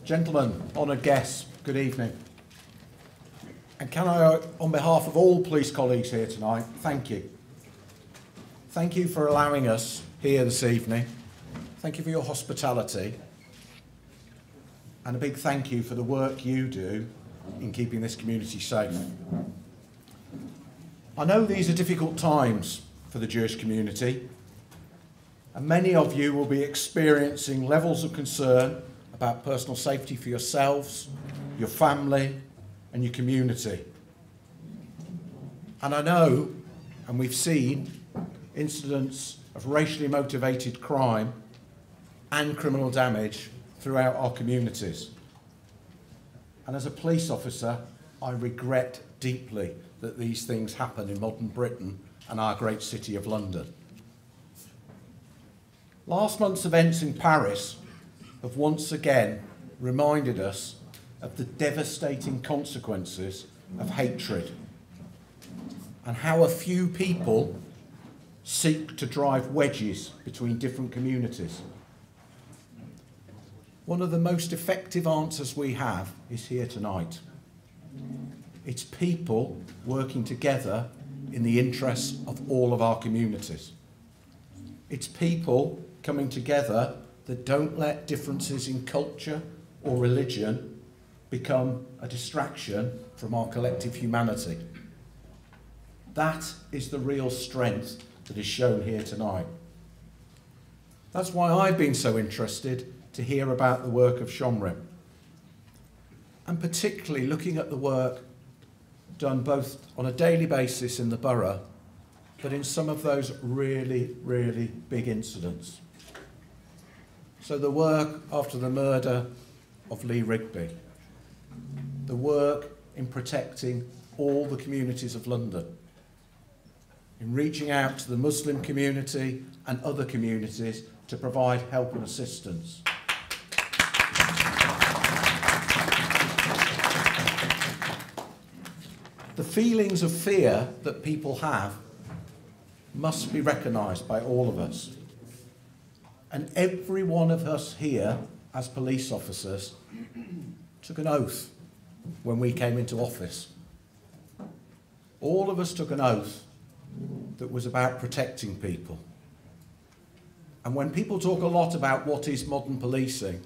Gentlemen, honoured guests, good evening. And can I, on behalf of all police colleagues here tonight, thank you. Thank you for allowing us here this evening. Thank you for your hospitality. And a big thank you for the work you do in keeping this community safe. I know these are difficult times for the Jewish community, and many of you will be experiencing levels of concern about personal safety for yourselves, your family, and your community. And I know, and we've seen, incidents of racially motivated crime and criminal damage throughout our communities. And as a police officer, I regret deeply that these things happen in modern Britain and our great city of London. Last month's events in Paris have once again reminded us of the devastating consequences of hatred and how a few people seek to drive wedges between different communities. One of the most effective answers we have is here tonight. It's people working together in the interests of all of our communities. It's people coming together that don't let differences in culture or religion become a distraction from our collective humanity. That is the real strength that is shown here tonight. That's why I've been so interested to hear about the work of Shomrim, and particularly looking at the work done both on a daily basis in the borough, but in some of those really, really big incidents. So the work after the murder of Lee Rigby, the work in protecting all the communities of London, in reaching out to the Muslim community and other communities to provide help and assistance. The feelings of fear that people have must be recognised by all of us. And every one of us here, as police officers, took an oath when we came into office. All of us took an oath that was about protecting people. And when people talk a lot about what is modern policing,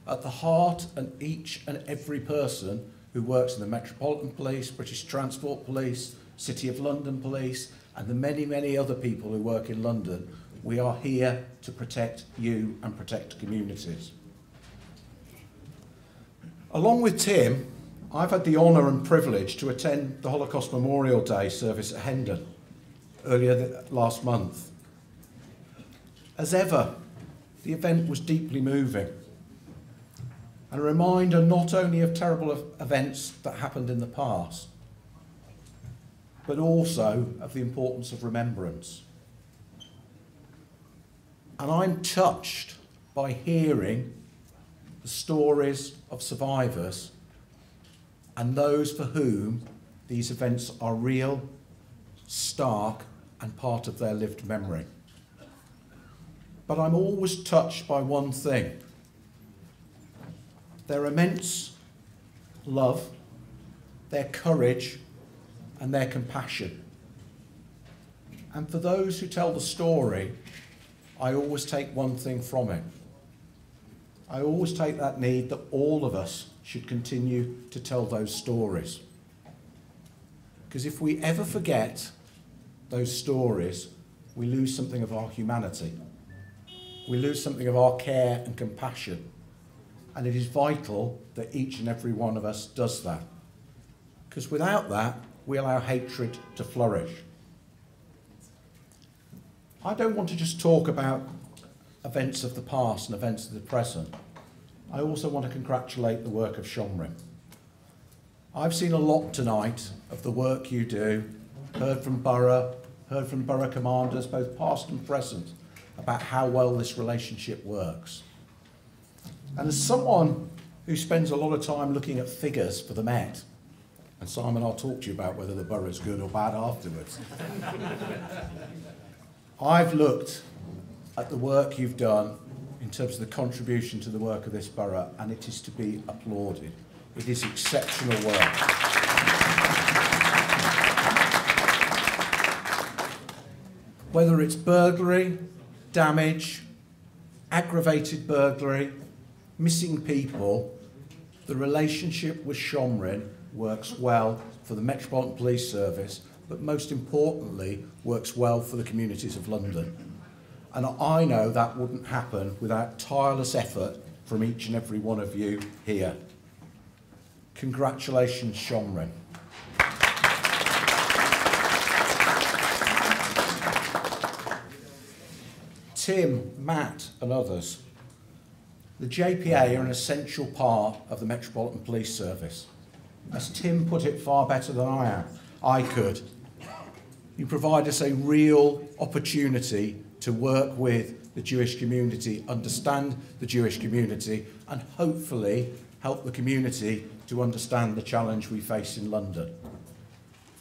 at the heart and each and every person who works in the Metropolitan Police, British Transport Police, City of London Police, and the many, many other people who work in London, we are here to protect you and protect communities. Along with Tim, I've had the honour and privilege to attend the Holocaust Memorial Day service at Hendon earlier last month. As ever, the event was deeply moving, and a reminder not only of terrible events that happened in the past, but also of the importance of remembrance. And I'm touched by hearing the stories of survivors and those for whom these events are real, stark, and part of their lived memory. But I'm always touched by one thing: their immense love, their courage, and their compassion. And for those who tell the story, I always take one thing from it. I always take that need that all of us should continue to tell those stories. Because if we ever forget those stories, we lose something of our humanity. We lose something of our care and compassion. And it is vital that each and every one of us does that. Because without that, we allow hatred to flourish. I don't want to just talk about events of the past and events of the present. I also want to congratulate the work of Shomrim. I've seen a lot tonight of the work you do, heard from borough commanders, both past and present, about how well this relationship works. And as someone who spends a lot of time looking at figures for the Met, and Simon, I'll talk to you about whether the borough's good or bad afterwards. I've looked at the work you've done in in terms of the contribution to the work of this borough, and it is to be applauded. It is exceptional work. Whether it's burglary, damage, aggravated burglary, missing people, the relationship with Shomrim works well for the Metropolitan Police Service, but most importantly, works well for the communities of London. And I know that wouldn't happen without tireless effort from each and every one of you here. Congratulations, Shomrim. Tim, Matt and others, the JPA are an essential part of the Metropolitan Police Service. As Tim put it far better than I could, you provide us a real opportunity to work with the Jewish community, understand the Jewish community, and hopefully help the community to understand the challenge we face in London.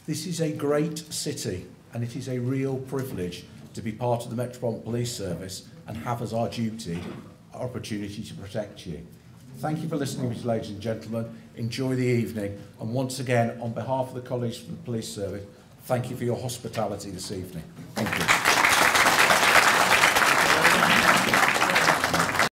This is a great city, and it is a real privilege to be part of the Metropolitan Police Service and have as our duty our opportunity to protect you. Thank you for listening, ladies and gentlemen. Enjoy the evening, and once again, on behalf of the colleagues from the Police Service, thank you for your hospitality this evening. Thank you.